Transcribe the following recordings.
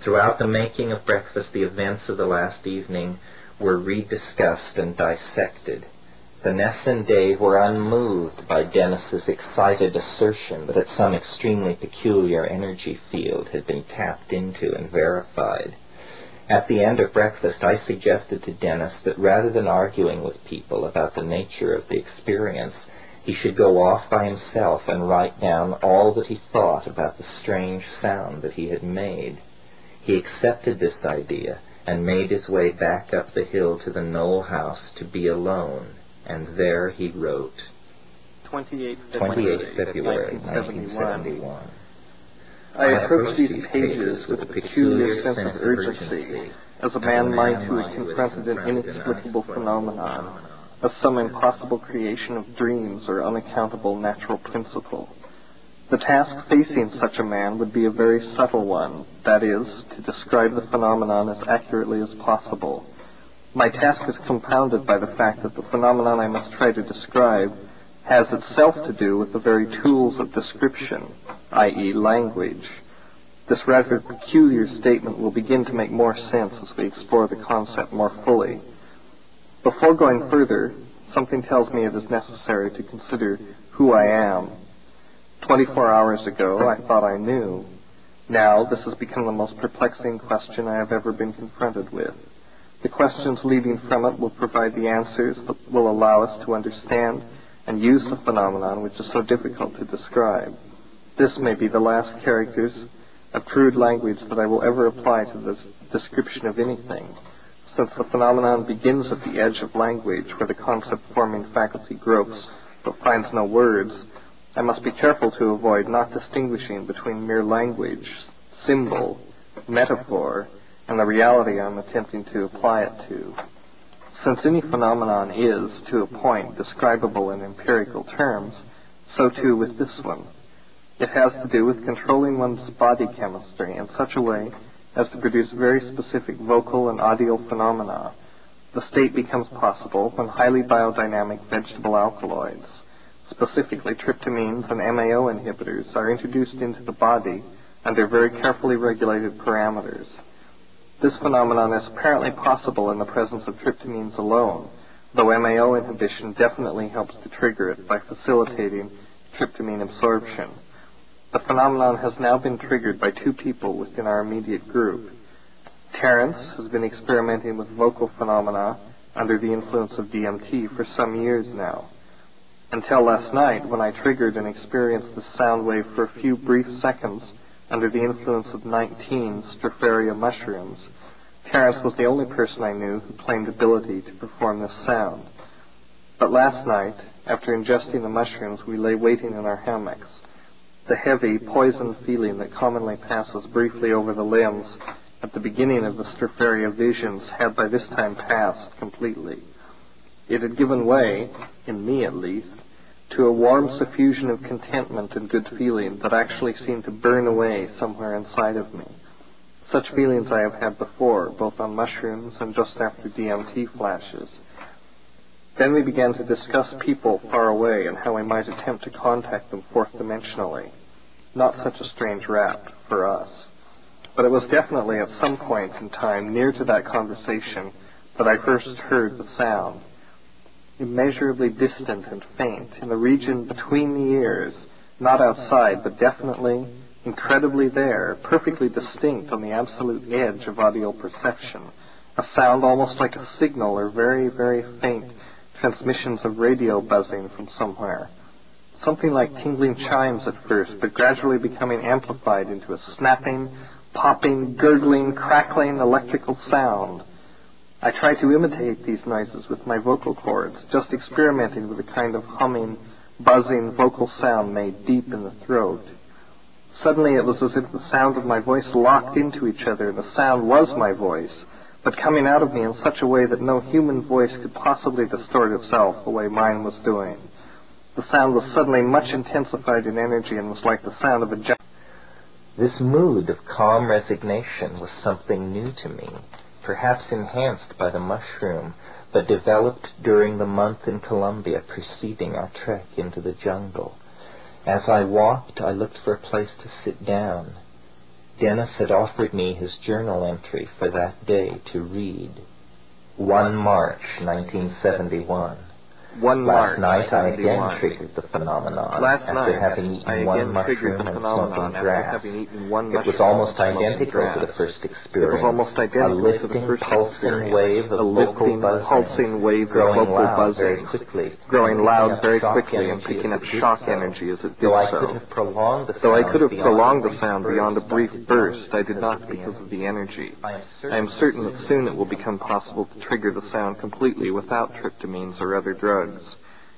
Throughout the making of breakfast, the events of the last evening were rediscussed and dissected. Vanessa and Dave were unmoved by Dennis's excited assertion that some extremely peculiar energy field had been tapped into and verified. At the end of breakfast, I suggested to Dennis that rather than arguing with people about the nature of the experience, he should go off by himself and write down all that he thought about the strange sound that he had made. He accepted this idea and made his way back up the hill to the Knoll house to be alone, and there he wrote, 28 February 1971. I approach these pages with a peculiar sense of urgency, as a man might who had confronted an inexplicable phenomenon, as some impossible creation of dreams or unaccountable natural principle. The task facing such a man would be a very subtle one, that is, to describe the phenomenon as accurately as possible. My task is compounded by the fact that the phenomenon I must try to describe has itself to do with the very tools of description, i.e. language. This rather peculiar statement will begin to make more sense as we explore the concept more fully. Before going further, something tells me it is necessary to consider who I am. 24 hours ago, I thought I knew. Now, this has become the most perplexing question I have ever been confronted with. The questions leading from it will provide the answers that will allow us to understand and use the phenomenon which is so difficult to describe. This may be the last characters of crude language that I will ever apply to the description of anything, since the phenomenon begins at the edge of language where the concept-forming faculty gropes but finds no words. I must be careful to avoid not distinguishing between mere language, symbol, metaphor, and the reality I'm attempting to apply it to. Since any phenomenon is, to a point, describable in empirical terms, so too with this one. It has to do with controlling one's body chemistry in such a way as to produce very specific vocal and audio phenomena. The state becomes possible when highly biodynamic vegetable alkaloids, specifically tryptamines and MAO inhibitors, are introduced into the body under very carefully regulated parameters. This phenomenon is apparently possible in the presence of tryptamines alone, though MAO inhibition definitely helps to trigger it by facilitating tryptamine absorption. The phenomenon has now been triggered by two people within our immediate group. Terence has been experimenting with vocal phenomena under the influence of DMT for some years now. Until last night, when I triggered and experienced the sound wave for a few brief seconds under the influence of 19 Stropharia mushrooms, Terence was the only person I knew who claimed ability to perform this sound. But last night, after ingesting the mushrooms, we lay waiting in our hammocks. The heavy, poison feeling that commonly passes briefly over the limbs at the beginning of the Stropharia visions had by this time passed completely. It had given way, in me at least, to a warm suffusion of contentment and good feeling that actually seemed to burn away somewhere inside of me. Such feelings I have had before, both on mushrooms and just after DMT flashes. Then we began to discuss people far away and how we might attempt to contact them fourth-dimensionally. Not such a strange rap for us. But it was definitely at some point in time near to that conversation that I first heard the sound. Immeasurably distant and faint, in the region between the ears, not outside, but definitely, incredibly there, perfectly distinct on the absolute edge of audio perception, a sound almost like a signal or very, very faint transmissions of radio buzzing from somewhere. Something like tingling chimes at first, but gradually becoming amplified into a snapping, popping, gurgling, crackling electrical sound. I try to imitate these noises with my vocal cords, just experimenting with a kind of humming, buzzing vocal sound made deep in the throat. Suddenly it was as if the sound of my voice locked into each other, and the sound was my voice, but coming out of me in such a way that no human voice could possibly distort itself the way mine was doing. The sound was suddenly much intensified in energy and was like the sound of a giant. This mood of calm resignation was something new to me, perhaps enhanced by the mushroom, but developed during the month in Colombia preceding our trek into the jungle. As I walked, I looked for a place to sit down. Dennis had offered me his journal entry for that day to read. 1 March 1971. 1 Last March night I 71. again triggered the phenomenon Last after night, having I eaten one again triggered mushroom the and phenomenon smoking after grass. having eaten one It mushroom was almost and smoking identical to the grass. first It experience. was almost identical A to the lifting, first pulsing experience. wave A of lifting, vocal buzzing, pulsing wave of growing vocal loud very buzzings, quickly, growing and loud picking very up shock quickly and energy picking as up it did shock so. energy as it did Though I so. could have prolonged the Though I could have prolonged the brief sound beyond a burst, brief burst, I did not because of the energy. I am certain that soon it will become possible to trigger the sound completely without tryptamines or other drugs.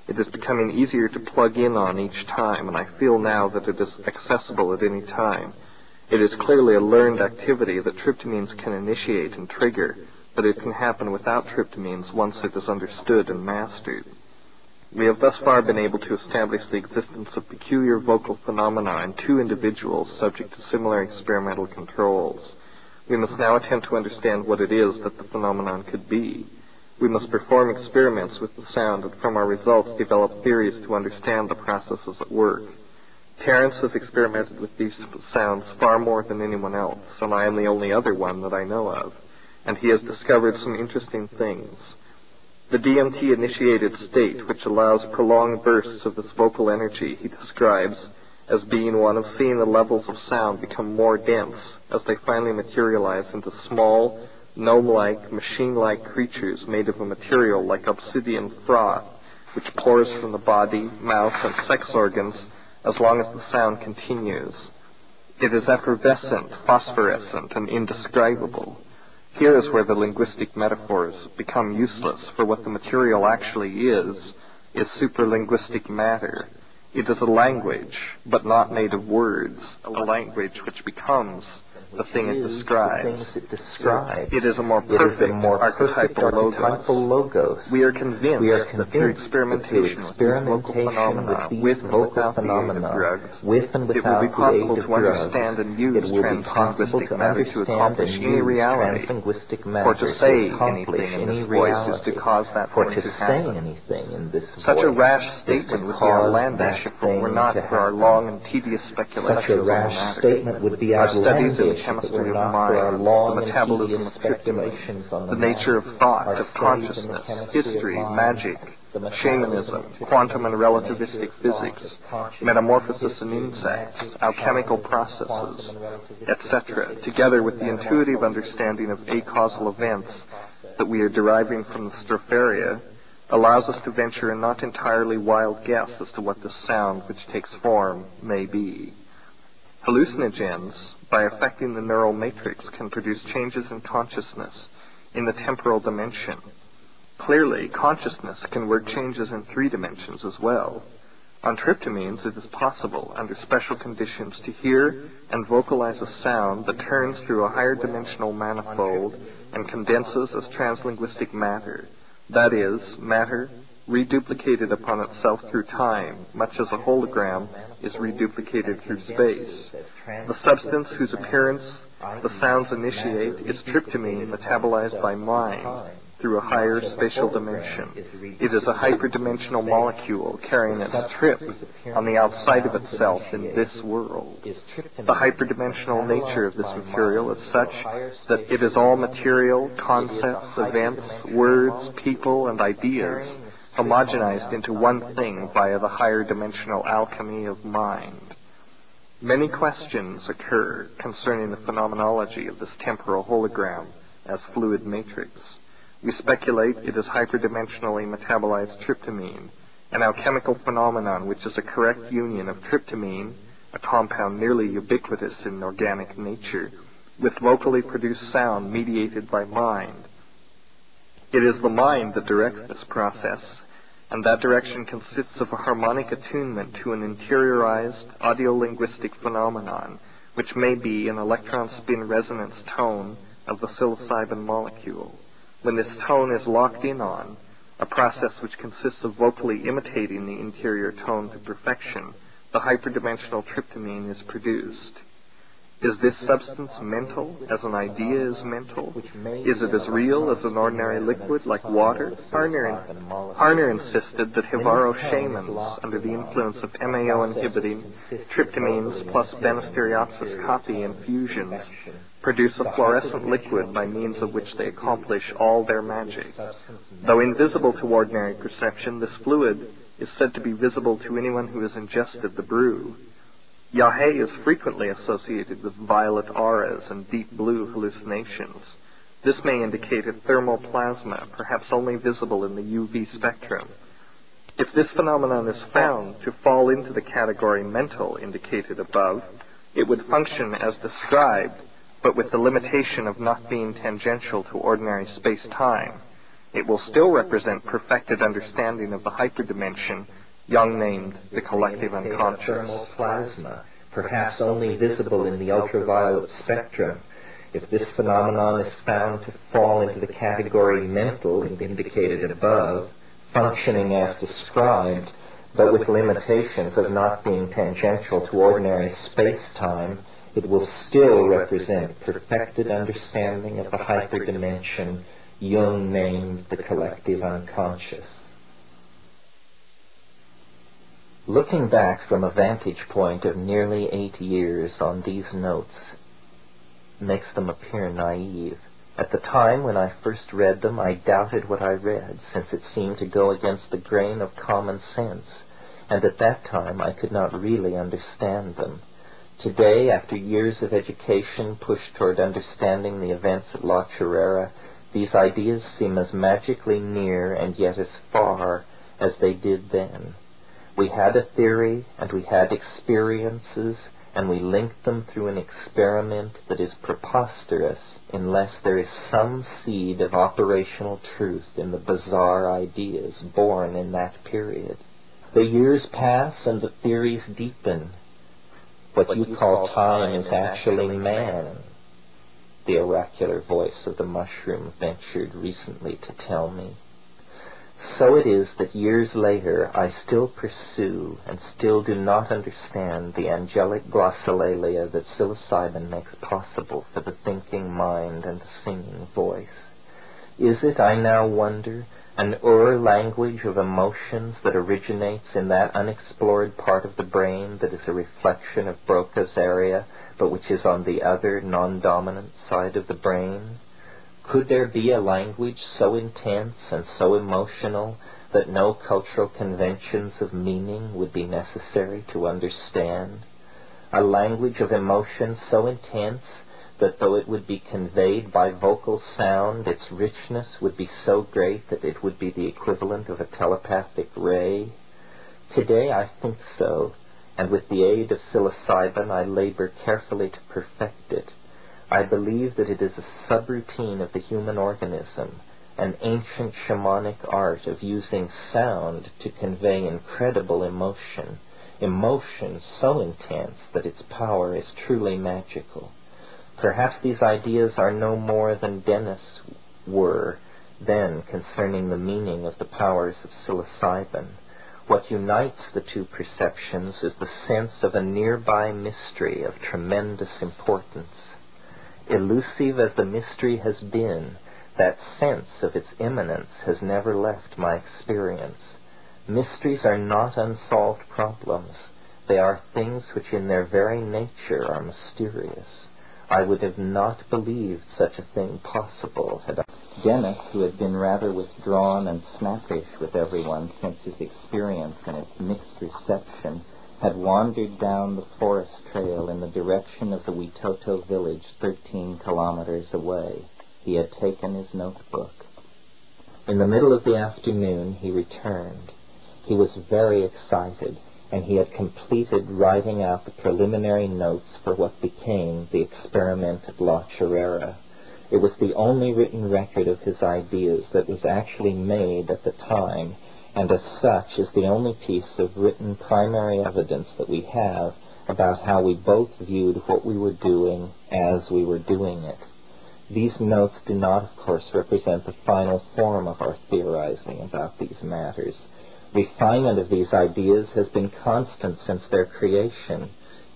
It is becoming easier to plug in on each time, and I feel now that it is accessible at any time. It is clearly a learned activity that tryptamines can initiate and trigger, but it can happen without tryptamines once it is understood and mastered. We have thus far been able to establish the existence of peculiar vocal phenomena in 2 individuals subject to similar experimental controls. We must now attempt to understand what it is that the phenomenon could be. We must perform experiments with the sound and from our results develop theories to understand the processes at work. Terence has experimented with these sounds far more than anyone else, and I am the only other one that I know of, and he has discovered some interesting things. The DMT-initiated state, which allows prolonged bursts of this vocal energy, he describes as being one of seeing the levels of sound become more dense as they finally materialize into small, gnome-like, machine-like creatures made of a material like obsidian froth, which pours from the body, mouth, and sex organs as long as the sound continues. It is effervescent, phosphorescent, and indescribable. Here is where the linguistic metaphors become useless, for what the material actually is supralinguistic matter. It is a language, but not made of words, a language which becomes the thing it describes. It is a more perfect archetypal logos. We are convinced that through experimentation with these vocal phenomena, with and without the aid of drugs, it will be possible to understand and use translinguistic matter to accomplish any reality. For to say anything in this voice is to cause that thing to happen. Such a rash statement would be outlandish if it were not for our long and tedious speculations on the matter. Our studies in chemistry of mind, the metabolism of tryptamine, the nature of thought, of consciousness, history, magic, shamanism, quantum and relativistic physics, metamorphosis in insects, alchemical processes, etc., together with the intuitive understanding of acausal events that we are deriving from the stropharia, allows us to venture a not entirely wild guess as to what this sound which takes form may be. Hallucinogens, by affecting the neural matrix, can produce changes in consciousness in the temporal dimension. Clearly, consciousness can work changes in 3 dimensions as well. On tryptamines, it is possible, under special conditions, to hear and vocalize a sound that turns through a higher dimensional manifold and condenses as translinguistic matter. That is, matter reduplicated upon itself through time, much as a hologram is reduplicated through space. The substance whose appearance the sounds initiate is tryptamine metabolized by mind through a higher spatial dimension. It is a hyperdimensional molecule carrying its trip on the outside of itself in this world. The hyperdimensional nature of this material is such that it is all material, concepts, events, words, people, and ideas homogenized into one thing via the higher dimensional alchemy of mind. Many questions occur concerning the phenomenology of this temporal hologram as fluid matrix. We speculate it is hyperdimensionally metabolized tryptamine, an alchemical phenomenon which is a correct union of tryptamine, a compound nearly ubiquitous in organic nature, with vocally produced sound mediated by mind. It is the mind that directs this process, and that direction consists of a harmonic attunement to an interiorized audiolinguistic phenomenon, which may be an electron spin resonance tone of the psilocybin molecule. When this tone is locked in on, a process which consists of vocally imitating the interior tone to perfection, the hyperdimensional tryptamine is produced. Is this substance mental, as an idea is mental? Is it as real as an ordinary liquid, like water? Harner insisted that Hivaro shamans, under the influence of MAO-inhibiting tryptamines plus Banisteriopsis copy infusions, produce a fluorescent liquid by means of which they accomplish all their magic. Though invisible to ordinary perception, this fluid is said to be visible to anyone who has ingested the brew. Yahe is frequently associated with violet auras and deep blue hallucinations. This may indicate a thermal plasma, perhaps only visible in the UV spectrum. If this phenomenon is found to fall into the category mental indicated above, it would function as described, but with the limitation of not being tangential to ordinary space-time. It will still represent perfected understanding of the hyperdimension, Jung named the collective unconscious. Thermal plasma, perhaps only visible in the ultraviolet spectrum. If this phenomenon is found to fall into the category mental indicated above, functioning as described, but with limitations of not being tangential to ordinary space-time, it will still represent perfected understanding of the hyperdimension Jung named the collective unconscious. Looking back from a vantage point of nearly 8 years on these notes makes them appear naive. At the time when I first read them, I doubted what I read, since it seemed to go against the grain of common sense, and at that time I could not really understand them. Today, after years of education pushed toward understanding the events at La Chorrera, these ideas seem as magically near and yet as far as they did then. We had a theory, and we had experiences, and we linked them through an experiment that is preposterous unless there is some seed of operational truth in the bizarre ideas born in that period. The years pass and the theories deepen. What you call time is actually man, the oracular voice of the mushroom ventured recently to tell me. So it is that years later I still pursue and still do not understand the angelic glossolalia that psilocybin makes possible for the thinking mind and the singing voice. Is it, I now wonder, an language of emotions that originates in that unexplored part of the brain that is a reflection of Broca's area, but which is on the other, non-dominant side of the brain? Could there be a language so intense and so emotional that no cultural conventions of meaning would be necessary to understand? A language of emotion so intense that though it would be conveyed by vocal sound, its richness would be so great that it would be the equivalent of a telepathic ray? Today I think so, and with the aid of psilocybin I labor carefully to perfect it. I believe that it is a subroutine of the human organism, an ancient shamanic art of using sound to convey incredible emotion, emotion so intense that its power is truly magical. Perhaps these ideas are no more than Dennis were then concerning the meaning of the powers of psilocybin. What unites the two perceptions is the sense of a nearby mystery of tremendous importance. Elusive as the mystery has been, that sense of its imminence has never left my experience. Mysteries are not unsolved problems. They are things which in their very nature are mysterious. I would have not believed such a thing possible had I. Dennis, who had been rather withdrawn and snappish with everyone since his experience and its mixed reception, had wandered down the forest trail in the direction of the Witoto village 13 kilometers away. He had taken his notebook. In the middle of the afternoon he returned. He was very excited, and he had completed writing out the preliminary notes for what became the experiment at La Chorrera. It was the only written record of his ideas that was actually made at the time, and as such is the only piece of written primary evidence that we have about how we both viewed what we were doing as we were doing it. These notes do not, of course, represent the final form of our theorizing about these matters. Refinement of these ideas has been constant since their creation.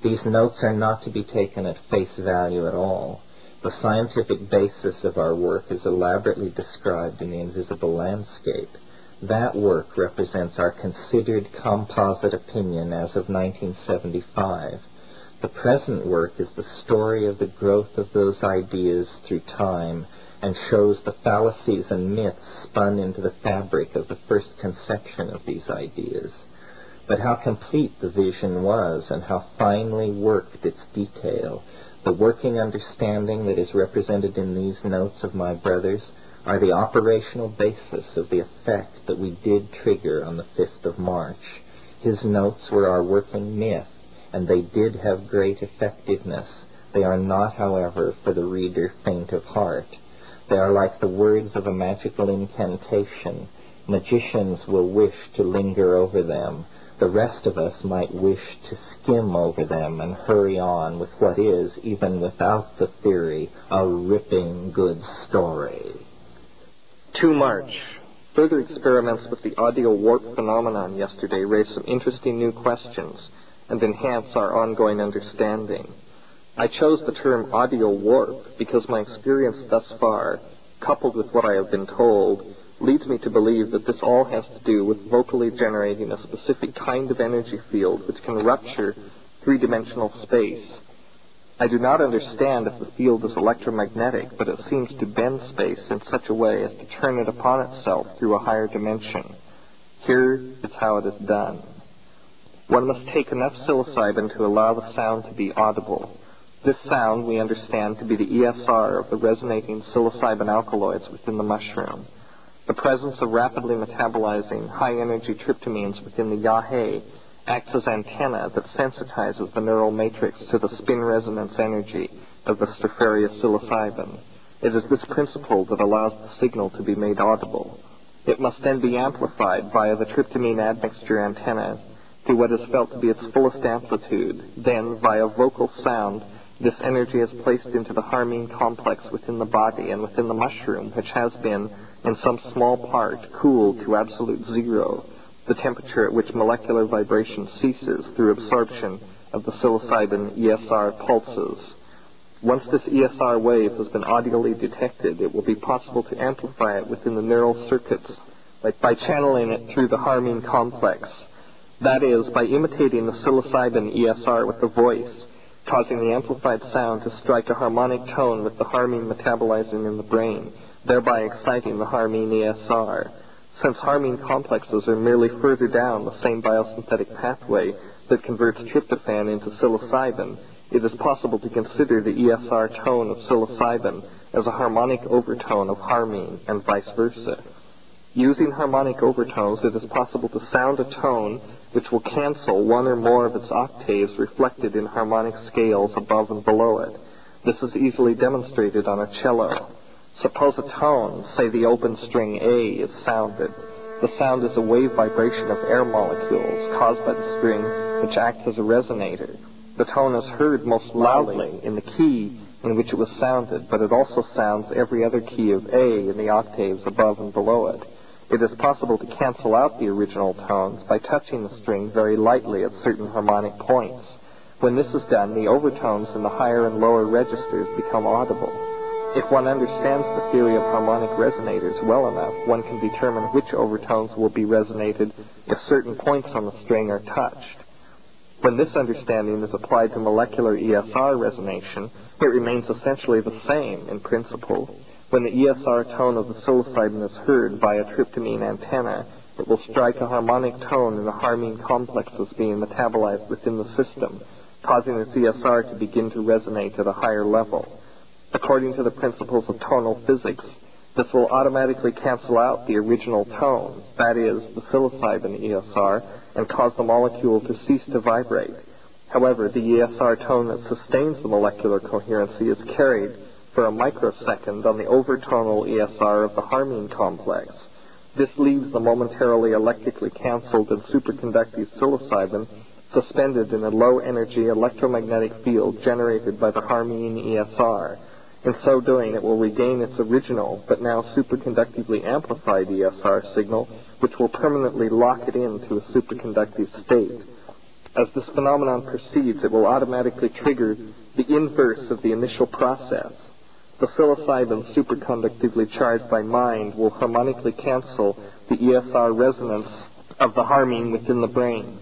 These notes are not to be taken at face value at all. The scientific basis of our work is elaborately described in the invisible landscape. That work represents our considered composite opinion as of 1975. The present work is the story of the growth of those ideas through time and shows the fallacies and myths spun into the fabric of the first conception of these ideas. But how complete the vision was and how finely worked its detail, the working understanding that is represented in these notes of my brother's, are the operational basis of the effect that we did trigger on the 5th of March. His notes were our working myth, and they did have great effectiveness. They are not, however, for the reader faint of heart. They are like the words of a magical incantation. Magicians will wish to linger over them. The rest of us might wish to skim over them and hurry on with what is, even without the theory, a ripping good story. 2 March. Further experiments with the audio warp phenomenon yesterday raised some interesting new questions and enhance our ongoing understanding. I chose the term audio warp because my experience thus far, coupled with what I have been told, leads me to believe that this all has to do with vocally generating a specific kind of energy field which can rupture three-dimensional space. I do not understand if the field is electromagnetic, but it seems to bend space in such a way as to turn it upon itself through a higher dimension. Here is how it is done. One must take enough psilocybin to allow the sound to be audible. This sound we understand to be the ESR of the resonating psilocybin alkaloids within the mushroom. The presence of rapidly metabolizing high-energy tryptamines within the yahe acts as antenna that sensitizes the neural matrix to the spin resonance energy of the stropharia psilocybin. It is this principle that allows the signal to be made audible. It must then be amplified via the tryptamine admixture antenna to what is felt to be its fullest amplitude. Then, via vocal sound, this energy is placed into the harmine complex within the body and within the mushroom, which has been, in some small part, cooled to absolute zero, the temperature at which molecular vibration ceases through absorption of the psilocybin ESR pulses. Once this ESR wave has been audially detected, it will be possible to amplify it within the neural circuits, like by channeling it through the harmine complex. That is, by imitating the psilocybin ESR with the voice, causing the amplified sound to strike a harmonic tone with the harmine metabolizing in the brain, thereby exciting the harmine ESR. Since harmine complexes are merely further down the same biosynthetic pathway that converts tryptophan into psilocybin, it is possible to consider the ESR tone of psilocybin as a harmonic overtone of harmine and vice versa. Using harmonic overtones, it is possible to sound a tone which will cancel one or more of its octaves reflected in harmonic scales above and below it. This is easily demonstrated on a cello. Suppose a tone, say the open string A, is sounded. The sound is a wave vibration of air molecules caused by the string which acts as a resonator. The tone is heard most loudly in the key in which it was sounded, but it also sounds every other key of A in the octaves above and below it. It is possible to cancel out the original tones by touching the string very lightly at certain harmonic points. When this is done, the overtones in the higher and lower registers become audible. If one understands the theory of harmonic resonators well enough, one can determine which overtones will be resonated if certain points on the string are touched. When this understanding is applied to molecular ESR resonation, it remains essentially the same in principle. When the ESR tone of the psilocybin is heard by a tryptamine antenna, it will strike a harmonic tone in the harmine complexes being metabolized within the system, causing its ESR to begin to resonate at a higher level. According to the principles of tonal physics, this will automatically cancel out the original tone, that is, the psilocybin ESR, and cause the molecule to cease to vibrate. However, the ESR tone that sustains the molecular coherency is carried for a microsecond on the overtonal ESR of the harmine complex. This leaves the momentarily electrically canceled and superconductive psilocybin suspended in a low-energy electromagnetic field generated by the harmine ESR. In so doing, it will regain its original, but now superconductively amplified ESR signal, which will permanently lock it into a superconductive state. As this phenomenon proceeds, it will automatically trigger the inverse of the initial process. The psilocybin superconductively charged by mind will harmonically cancel the ESR resonance of the harmine within the brain.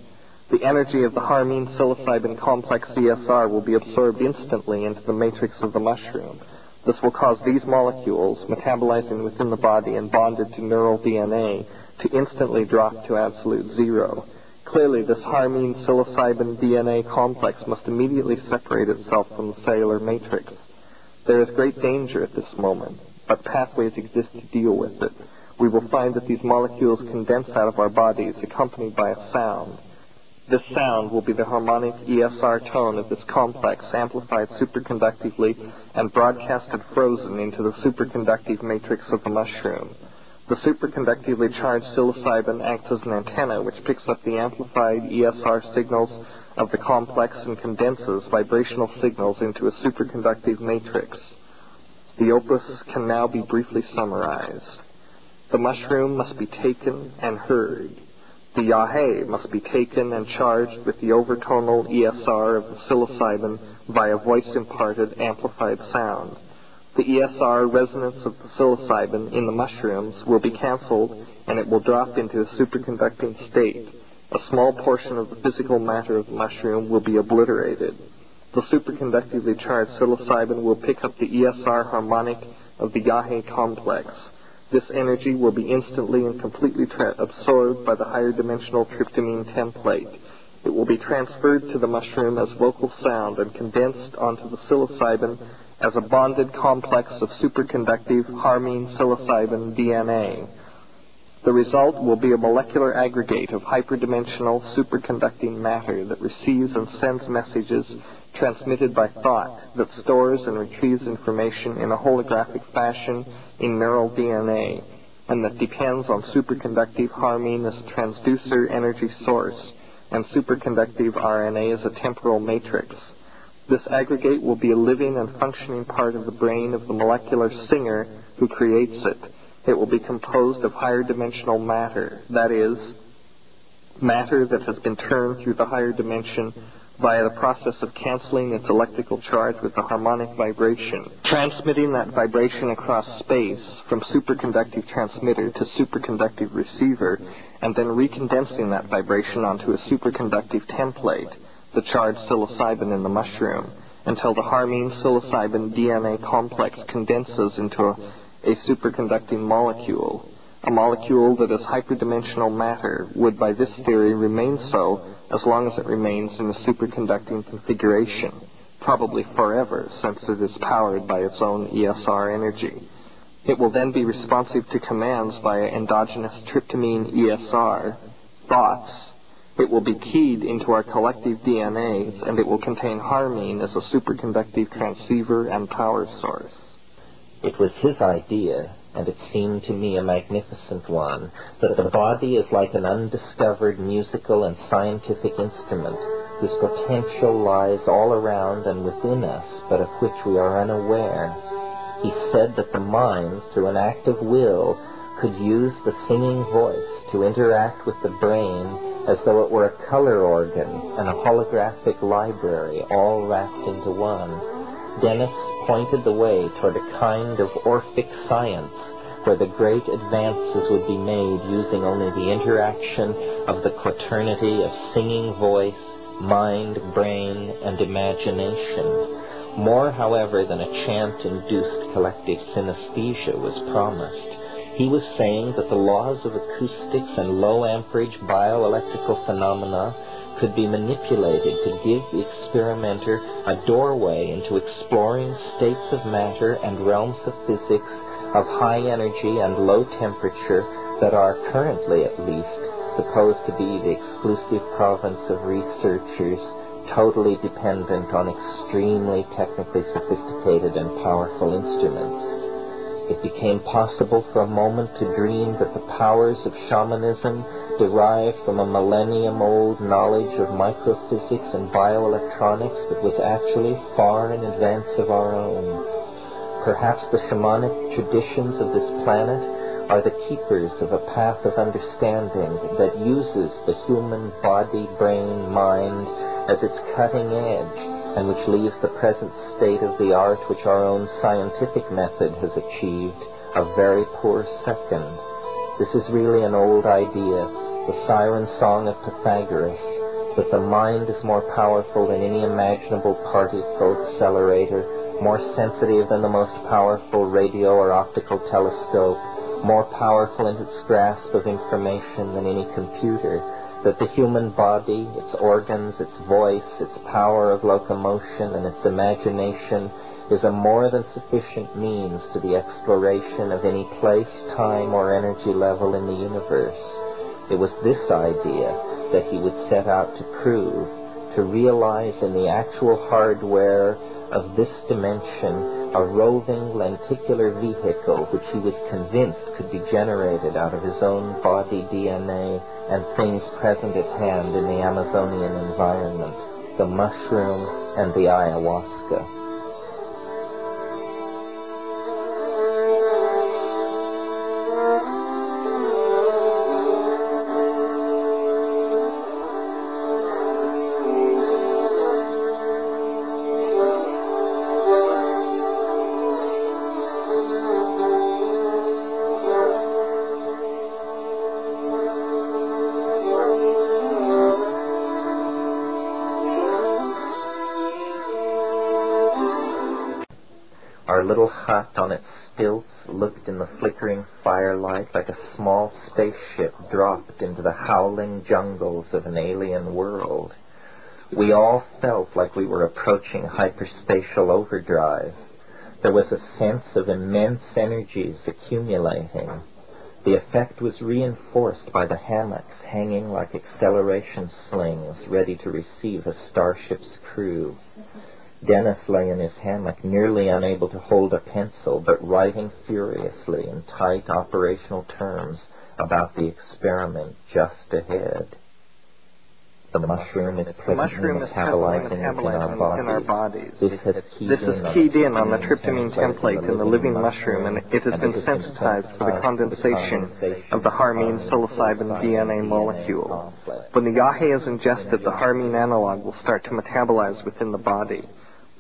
The energy of the harmine psilocybin complex ESR will be absorbed instantly into the matrix of the mushroom. This will cause these molecules, metabolizing within the body and bonded to neural DNA, to instantly drop to absolute zero. Clearly, this harmine psilocybin DNA complex must immediately separate itself from the cellular matrix. There is great danger at this moment, but pathways exist to deal with it. We will find that these molecules condense out of our bodies, accompanied by a sound. This sound will be the harmonic ESR tone of this complex, amplified superconductively and broadcasted frozen into the superconductive matrix of the mushroom. The superconductively charged psilocybin acts as an antenna which picks up the amplified ESR signals of the complex and condenses vibrational signals into a superconductive matrix. The opus can now be briefly summarized. The mushroom must be taken and heard. The yahe must be taken and charged with the overtonal ESR of the psilocybin via voice-imparted amplified sound. The ESR resonance of the psilocybin in the mushrooms will be cancelled and it will drop into a superconducting state. A small portion of the physical matter of the mushroom will be obliterated. The superconductively charged psilocybin will pick up the ESR harmonic of the yahe complex. This energy will be instantly and completely absorbed by the higher dimensional tryptamine template. It will be transferred to the mushroom as vocal sound and condensed onto the psilocybin as a bonded complex of superconductive harmine psilocybin DNA. The result will be a molecular aggregate of hyperdimensional superconducting matter that receives and sends messages transmitted by thought, that stores and retrieves information in a holographic fashion in neural DNA, and that depends on superconductive harmine as a transducer energy source, and superconductive RNA as a temporal matrix. This aggregate will be a living and functioning part of the brain of the molecular singer who creates it. It will be composed of higher dimensional matter, that is, matter that has been turned through the higher dimension via the process of canceling its electrical charge with a harmonic vibration, transmitting that vibration across space from superconductive transmitter to superconductive receiver, and then recondensing that vibration onto a superconductive template, the charged psilocybin in the mushroom, until the harmine psilocybin DNA complex condenses into a superconducting molecule. A molecule that is hyperdimensional matter would, by this theory, remain so as long as it remains in the superconducting configuration, probably forever, since it is powered by its own ESR energy. It will then be responsive to commands via endogenous tryptamine ESR, thoughts. It will be keyed into our collective DNAs, and it will contain harmine as a superconductive transceiver and power source. It was his idea, and it seemed to me a magnificent one, that the body is like an undiscovered musical and scientific instrument whose potential lies all around and within us, but of which we are unaware. He said that the mind, through an act of will, could use the singing voice to interact with the brain as though it were a color organ and a holographic library all wrapped into one. Dennis pointed the way toward a kind of Orphic science where the great advances would be made using only the interaction of the quaternity of singing voice, mind, brain, and imagination. More, however, than a chant-induced collective synesthesia was promised. He was saying that the laws of acoustics and low-amperage bioelectrical phenomena could be manipulated to give the experimenter a doorway into exploring states of matter and realms of physics of high energy and low temperature that are currently, at least, supposed to be the exclusive province of researchers totally dependent on extremely technically sophisticated and powerful instruments. It became possible for a moment to dream that the powers of shamanism derived from a millennium-old knowledge of microphysics and bioelectronics that was actually far in advance of our own. Perhaps the shamanic traditions of this planet are the keepers of a path of understanding that uses the human body, brain, mind as its cutting edge, and which leaves the present state of the art which our own scientific method has achieved a very poor second. This is really an old idea, the siren song of Pythagoras, that the mind is more powerful than any imaginable particle accelerator, more sensitive than the most powerful radio or optical telescope, more powerful in its grasp of information than any computer, that the human body, its organs, its voice, its power of locomotion, and its imagination is a more than sufficient means to the exploration of any place, time, or energy level in the universe. It was this idea that he would set out to prove, to realize in the actual hardware of this dimension a roving lenticular vehicle which he was convinced could be generated out of his own body DNA and things present at hand in the Amazonian environment, the mushroom and the ayahuasca. Our little hut on its stilts looked in the flickering firelight like a small spaceship dropped into the howling jungles of an alien world. We all felt like we were approaching hyperspatial overdrive. There was a sense of immense energies accumulating. The effect was reinforced by the hammocks hanging like acceleration slings ready to receive a starship's crew. Dennis lay in his hammock, nearly unable to hold a pencil, but writing furiously in tight operational terms about the experiment just ahead. The mushroom is presently metabolizing within our bodies. This has keyed in on the tryptamine template in the living mushroom, and it has been sensitized for the condensation of the harmine psilocybin DNA molecule. When the yahe is ingested, the harmine analog will start to metabolize within the body.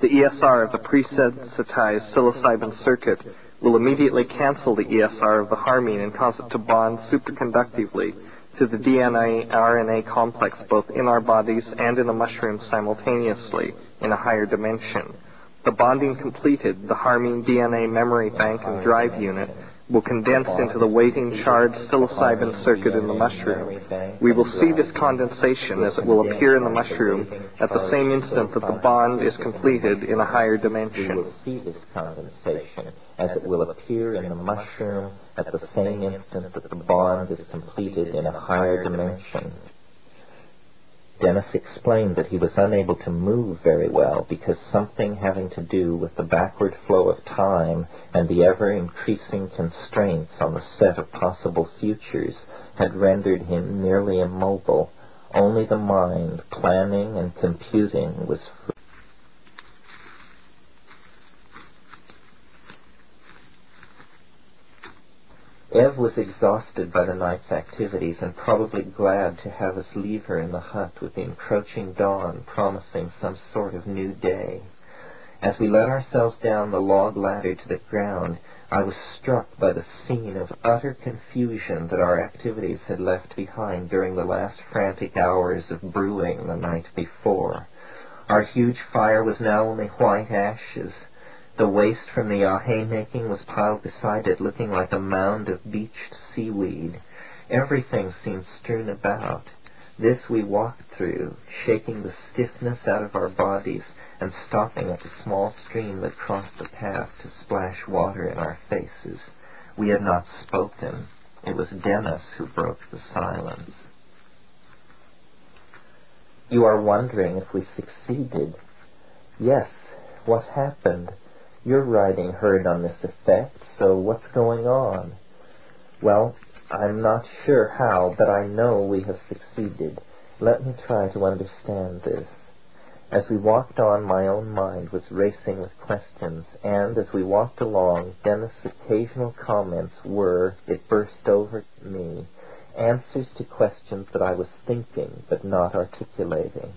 The ESR of the pre-sensitized psilocybin circuit will immediately cancel the ESR of the harmine and cause it to bond superconductively to the DNA-RNA complex both in our bodies and in the mushroom simultaneously in a higher dimension. The bonding completed, the harmine DNA memory bank and drive unit will condense into the waiting charged psilocybin circuit in the mushroom. We will see this condensation as it will appear in the mushroom at the same instant that the bond is completed in a higher dimension. We will see this condensation as it will appear in the mushroom at the same instant that the bond is completed in a higher dimension. Dennis explained that he was unable to move very well because something having to do with the backward flow of time and the ever-increasing constraints on the set of possible futures had rendered him nearly immobile. Only the mind, planning and computing, was free. Ev was exhausted by the night's activities and probably glad to have us leave her in the hut with the encroaching dawn promising some sort of new day. As we let ourselves down the log ladder to the ground, I was struck by the scene of utter confusion that our activities had left behind during the last frantic hours of brewing the night before. Our huge fire was now only white ashes. The waste from the yahe making was piled beside it, looking like a mound of beached seaweed. Everything seemed strewn about. This we walked through, shaking the stiffness out of our bodies and stopping at the small stream that crossed the path to splash water in our faces. We had not spoken. It was Dennis who broke the silence. You are wondering if we succeeded. Yes, what happened? Your writing heard on this effect, so what's going on? Well, I'm not sure how, but I know we have succeeded. Let me try to understand this. As we walked on, my own mind was racing with questions, and as we walked along, Dennis' occasional comments were, it burst over me, answers to questions that I was thinking but not articulating.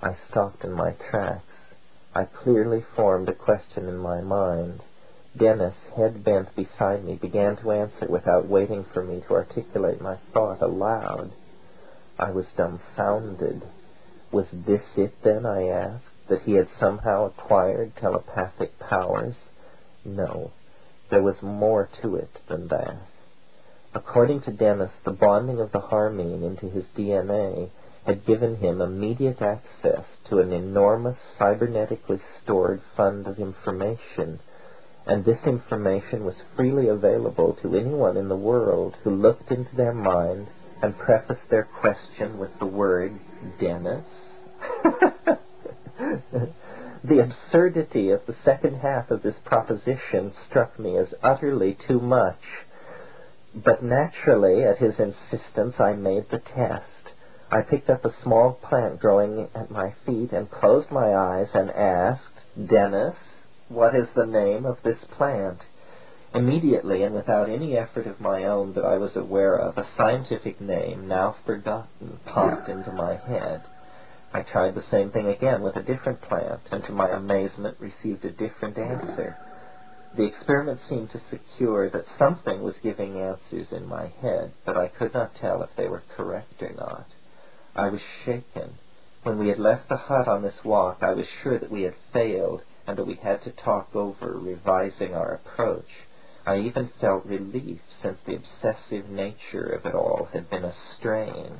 I stopped in my tracks. I clearly formed a question in my mind. Dennis, head bent beside me, began to answer without waiting for me to articulate my thought aloud. I was dumbfounded. Was this it, then, I asked, that he had somehow acquired telepathic powers? No, there was more to it than that. According to Dennis, the bonding of the harmine into his DNA had given him immediate access to an enormous cybernetically stored fund of information, and this information was freely available to anyone in the world who looked into their mind and prefaced their question with the word, Dennis? The absurdity of the second half of this proposition struck me as utterly too much. But naturally, at his insistence, I made the test. I picked up a small plant growing at my feet and closed my eyes and asked, Dennis, what is the name of this plant? Immediately, and without any effort of my own that I was aware of, a scientific name, now forgotten, popped into my head. I tried the same thing again with a different plant, and to my amazement received a different answer. The experiment seemed to secure that something was giving answers in my head, but I could not tell if they were correct or not. I was shaken. When we had left the hut on this walk, I was sure that we had failed, and that we had to talk over revising our approach. I even felt relief, since the obsessive nature of it all had been a strain.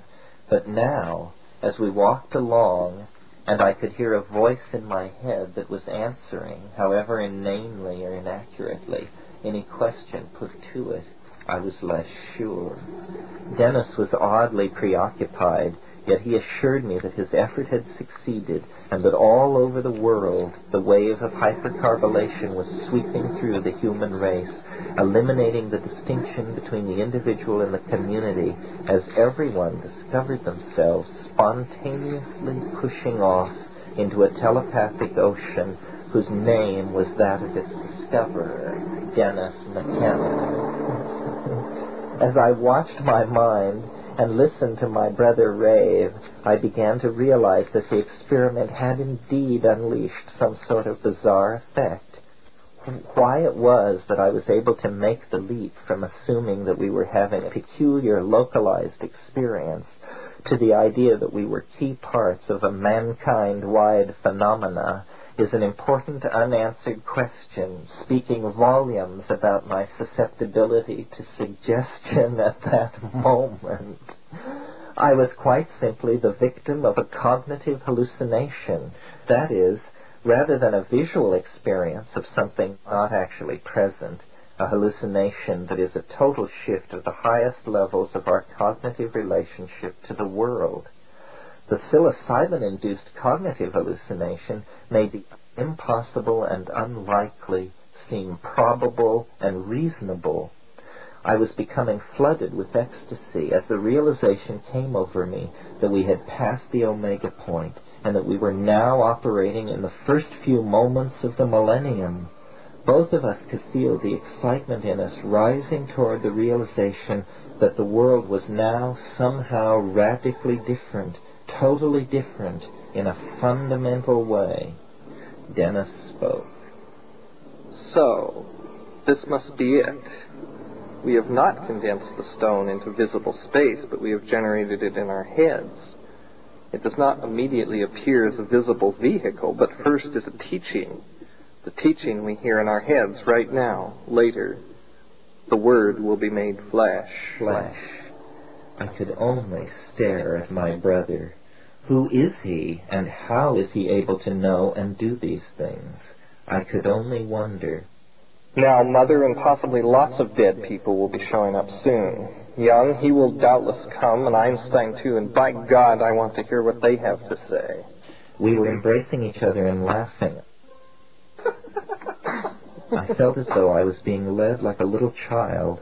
But now, as we walked along, and I could hear a voice in my head that was answering, however inanely or inaccurately, any question put to it, I was less sure. Dennis was oddly preoccupied, yet he assured me that his effort had succeeded, and that all over the world the wave of hypercarbylation was sweeping through the human race, eliminating the distinction between the individual and the community, as everyone discovered themselves spontaneously pushing off into a telepathic ocean whose name was that of its discoverer, Dennis McKenna. As I watched my mind and listened to my brother rave, I began to realize that the experiment had indeed unleashed some sort of bizarre effect. Why it was that I was able to make the leap from assuming that we were having a peculiar localized experience to the idea that we were key parts of a mankind-wide phenomena is an important unanswered question, speaking volumes about my susceptibility to suggestion at that moment. I was quite simply the victim of a cognitive hallucination. That is, rather than a visual experience of something not actually present, a hallucination that is a total shift of the highest levels of our cognitive relationship to the world. The psilocybin-induced cognitive hallucination made the impossible and unlikely seem probable and reasonable. I was becoming flooded with ecstasy as the realization came over me that we had passed the omega point and that we were now operating in the first few moments of the millennium. Both of us could feel the excitement in us rising toward the realization that the world was now somehow radically different, totally different, in a fundamental way. Dennis spoke. So, this must be it. We have not condensed the stone into visible space, but we have generated it in our heads. It does not immediately appear as a visible vehicle, but first as a teaching. The teaching we hear in our heads right now. Later, the Word will be made flesh. Flesh. I could only stare at my brother. Who is he, and how is he able to know and do these things? I could only wonder. Now, Mother and possibly lots of dead people will be showing up soon. Young, he will doubtless come, and Einstein too, and by God, I want to hear what they have to say. We were embracing each other and laughing. I felt as though I was being led like a little child.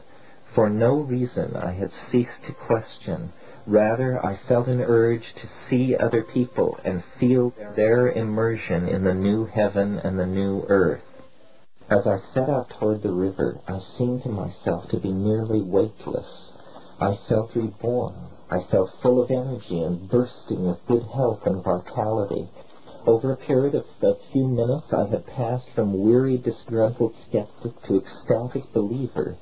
For no reason I had ceased to question Rather, I felt an urge to see other people and feel their immersion in the new heaven and the new earth. As I set out toward the river, I seemed to myself to be nearly weightless. I felt reborn. I felt full of energy and bursting with good health and vitality. Over a period of a few minutes, I had passed from weary, disgruntled skeptic to ecstatic believer.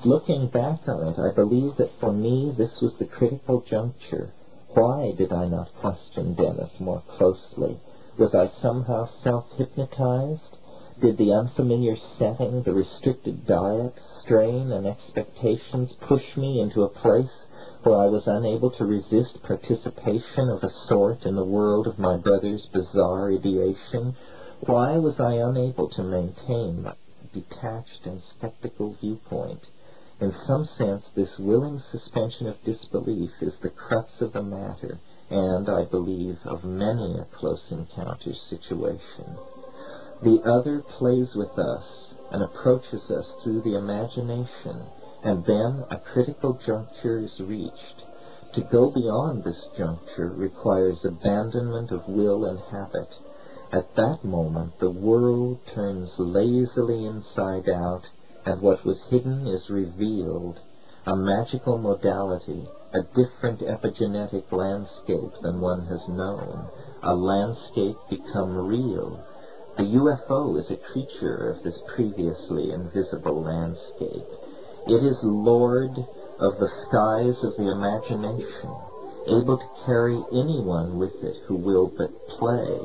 Looking back on it, I believe that for me this was the critical juncture. Why did I not question Dennis more closely? Was I somehow self-hypnotized? Did the unfamiliar setting, the restricted diet, strain, and expectations push me into a place where I was unable to resist participation of a sort in the world of my brother's bizarre ideation? Why was I unable to maintain my detached and skeptical viewpoint? In some sense, this willing suspension of disbelief is the crux of the matter, and, I believe, of many a close encounter situation. The other plays with us and approaches us through the imagination, and then a critical juncture is reached. To go beyond this juncture requires abandonment of will and habit. At that moment, the world turns lazily inside out, and what was hidden is revealed, a magical modality, a different epigenetic landscape than one has known, a landscape become real. The UFO is a creature of this previously invisible landscape. It is lord of the skies of the imagination, able to carry anyone with it who will but play,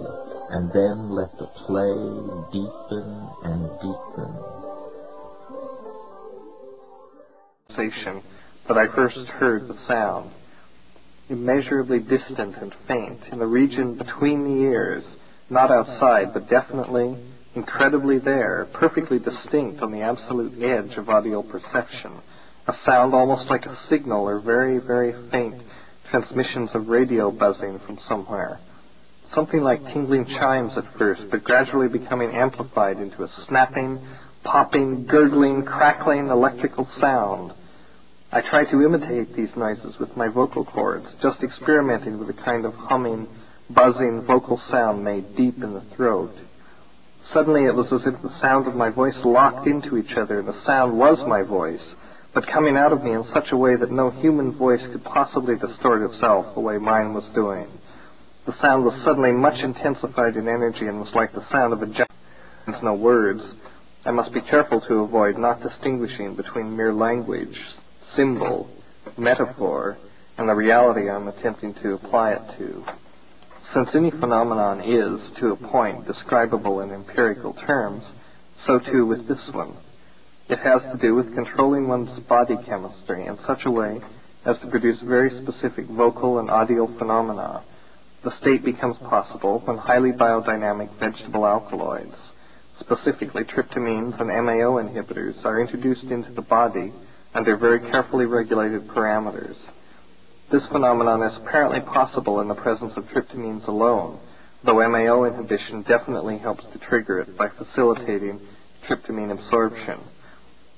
and then let the play deepen and deepen. That I first heard the sound, immeasurably distant and faint, in the region between the ears, not outside, but definitely, incredibly there, perfectly distinct on the absolute edge of audio perception, a sound almost like a signal or very, very faint transmissions of radio buzzing from somewhere. Something like tingling chimes at first, but gradually becoming amplified into a snapping, popping, gurgling, crackling electrical sound. I tried to imitate these noises with my vocal cords, just experimenting with a kind of humming, buzzing vocal sound made deep in the throat. Suddenly it was as if the sound of my voice locked into each other, and the sound was my voice, but coming out of me in such a way that no human voice could possibly distort itself the way mine was doing. The sound was suddenly much intensified in energy and was like the sound of a giant. There's no words. I must be careful to avoid not distinguishing between mere language, symbol, metaphor, and the reality I'm attempting to apply it to. Since any phenomenon is, to a point, describable in empirical terms, so too with this one. It has to do with controlling one's body chemistry in such a way as to produce very specific vocal and audio phenomena. The state becomes possible when highly biodynamic vegetable alkaloids, specifically tryptamines and MAO inhibitors, are introduced into the body under very carefully regulated parameters. This phenomenon is apparently possible in the presence of tryptamines alone, though MAO inhibition definitely helps to trigger it by facilitating tryptamine absorption.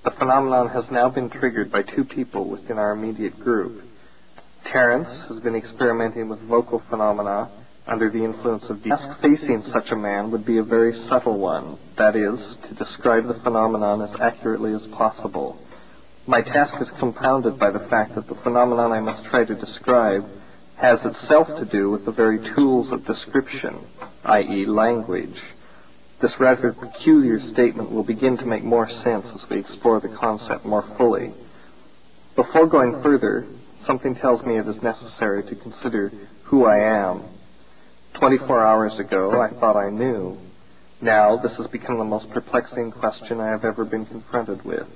The phenomenon has now been triggered by two people within our immediate group. Terence has been experimenting with vocal phenomena under the influence of... The task facing such a man would be a very subtle one, that is, to describe the phenomenon as accurately as possible. My task is compounded by the fact that the phenomenon I must try to describe has itself to do with the very tools of description, i.e. language. This rather peculiar statement will begin to make more sense as we explore the concept more fully. Before going further, something tells me it is necessary to consider who I am. 24 hours ago, I thought I knew. Now, this has become the most perplexing question I have ever been confronted with.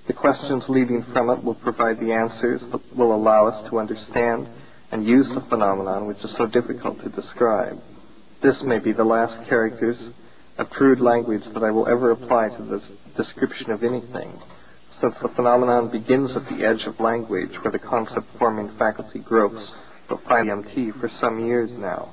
The questions leading from it will provide the answers that will allow us to understand and use the phenomenon which is so difficult to describe. This may be the last characters of crude language that I will ever apply to the description of anything, since the phenomenon begins at the edge of language where the concept-forming faculty gropes but finds EMT for some years now.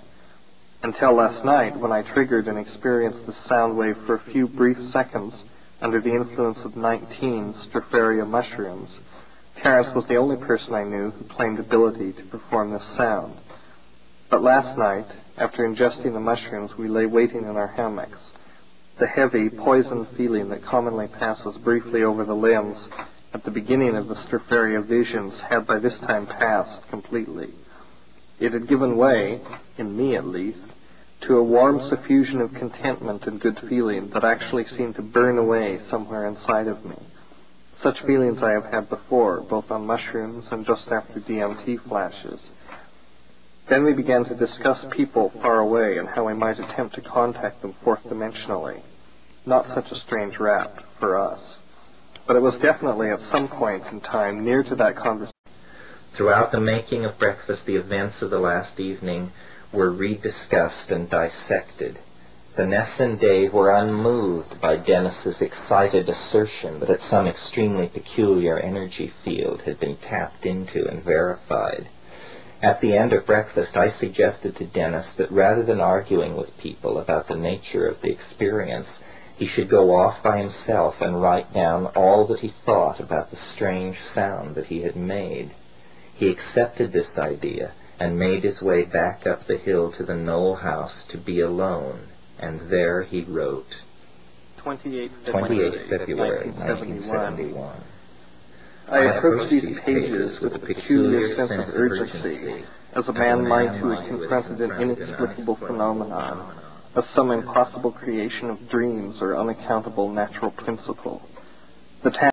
Until last night, when I triggered and experienced the sound wave for a few brief seconds under the influence of 19 Stropharia mushrooms, Terence was the only person I knew who claimed ability to perform this sound. But last night, after ingesting the mushrooms, we lay waiting in our hammocks. The heavy, poisoned feeling that commonly passes briefly over the limbs at the beginning of the Stropharia visions had by this time passed completely. It had given way, in me at least, to a warm suffusion of contentment and good feeling that actually seemed to burn away somewhere inside of me. Such feelings I have had before, both on mushrooms and just after DMT flashes. Then we began to discuss people far away and how we might attempt to contact them fourth-dimensionally. Not such a strange rap for us. But it was definitely at some point in time near to that conversation. Throughout the making of breakfast, the events of the last evening were rediscussed and dissected. Vanessa and Dave were unmoved by Dennis's excited assertion that some extremely peculiar energy field had been tapped into and verified. At the end of breakfast, I suggested to Dennis that rather than arguing with people about the nature of the experience, he should go off by himself and write down all that he thought about the strange sound that he had made. He accepted this idea and made his way back up the hill to the Knoll house to be alone, and there he wrote, 28 February 1971. I approach these pages with a peculiar sense of urgency, as a man might who had confronted an inexplicable phenomenon, as some impossible creation of dreams or unaccountable natural principle. The